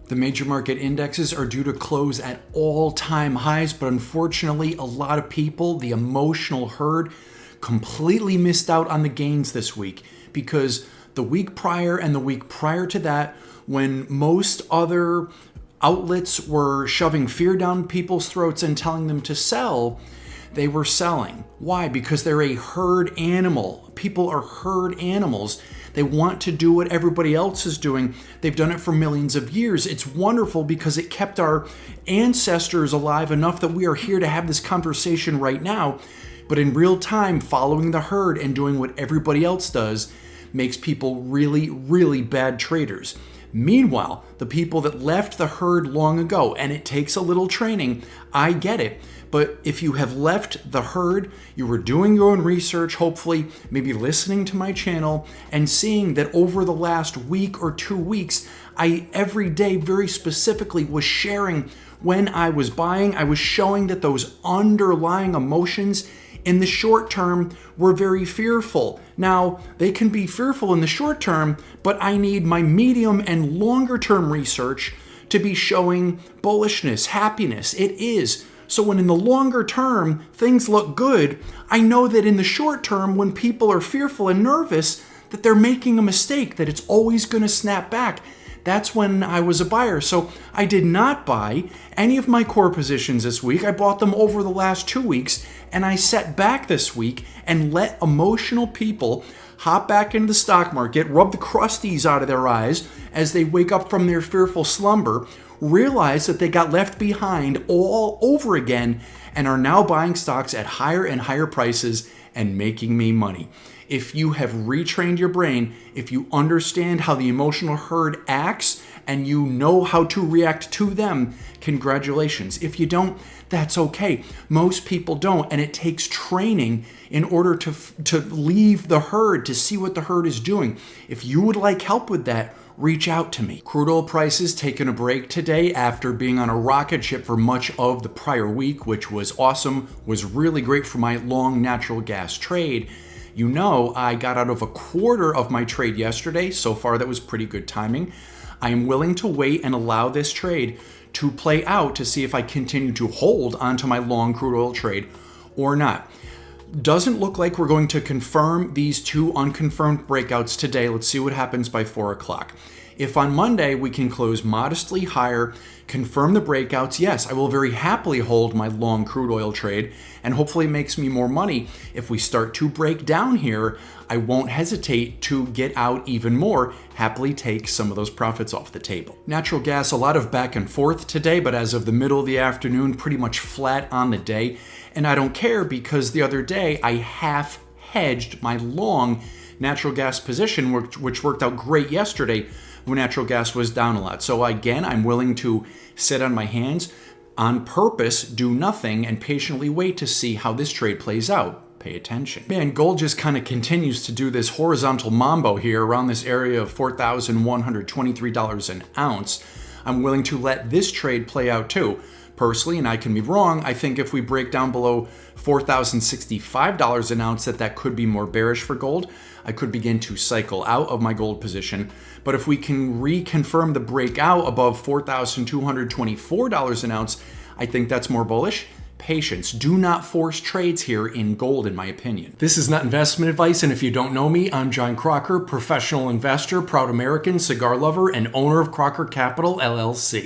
The major market indexes are due to close at all-time highs, but unfortunately, a lot of people, the emotional herd, completely missed out on the gains this week because the week prior and the week prior to that, when most other outlets were shoving fear down people's throats and telling them to sell, they were selling. Why? Because they're a herd animal. People are herd animals. They want to do what everybody else is doing. They've done it for millions of years. It's wonderful because it kept our ancestors alive enough that we are here to have this conversation right now. But in real time, following the herd and doing what everybody else does makes people really, really bad traders. Meanwhile, the people that left the herd long ago, and it takes a little training, I get it. But if you have left the herd, you were doing your own research, hopefully, maybe listening to my channel and seeing that over the last week or 2 weeks, I every day very specifically was sharing when I was buying. I was showing that those underlying emotions in the short term were very fearful. Now, they can be fearful in the short term, but I need my medium and longer term research to be showing bullishness, happiness. It is. So when in the longer term things look good, I know that in the short term when people are fearful and nervous that they're making a mistake, that it's always going to snap back. That's when I was a buyer. So I did not buy any of my core positions this week. I bought them over the last 2 weeks, and I sat back this week and let emotional people hop back into the stock market, rub the crusties out of their eyes as they wake up from their fearful slumber, realize that they got left behind all over again and are now buying stocks at higher and higher prices and making me money. If you have retrained your brain, if you understand how the emotional herd acts and you know how to react to them, congratulations. If you don't, that's okay. Most people don't, and it takes training in order to leave the herd, to see what the herd is doing. If you would like help with that, reach out to me. Crude oil prices taking a break today after being on a rocket ship for much of the prior week, which was awesome, was really great for my long natural gas trade. You know, I got out of a quarter of my trade yesterday. So far, that was pretty good timing. I am willing to wait and allow this trade to play out to see if I continue to hold onto my long crude oil trade or not. Doesn't look like we're going to confirm these two unconfirmed breakouts today. Let's see what happens by 4 o'clock. If on Monday we can close modestly higher, confirm the breakouts, yes, I will very happily hold my long crude oil trade and hopefully it makes me more money. If we start to break down here, I won't hesitate to get out even more, happily take some of those profits off the table. Natural gas, a lot of back and forth today, but as of the middle of the afternoon, pretty much flat on the day. And I don't care because the other day I half hedged my long natural gas position, which worked out great yesterday when natural gas was down a lot. So again, I'm willing to sit on my hands on purpose, do nothing, and patiently wait to see how this trade plays out. Pay attention. Man, gold just kind of continues to do this horizontal mambo here around this area of $4,123 an ounce. I'm willing to let this trade play out too. Personally, and I can be wrong, I think if we break down below $4,065 an ounce, that could be more bearish for gold. I could begin to cycle out of my gold position. But if we can reconfirm the breakout above $4,224 an ounce, I think that's more bullish. Patience. Do not force trades here in gold, in my opinion. This is not investment advice, and if you don't know me, I'm John Crocker, professional investor, proud American, cigar lover, and owner of Crocker Capital, LLC.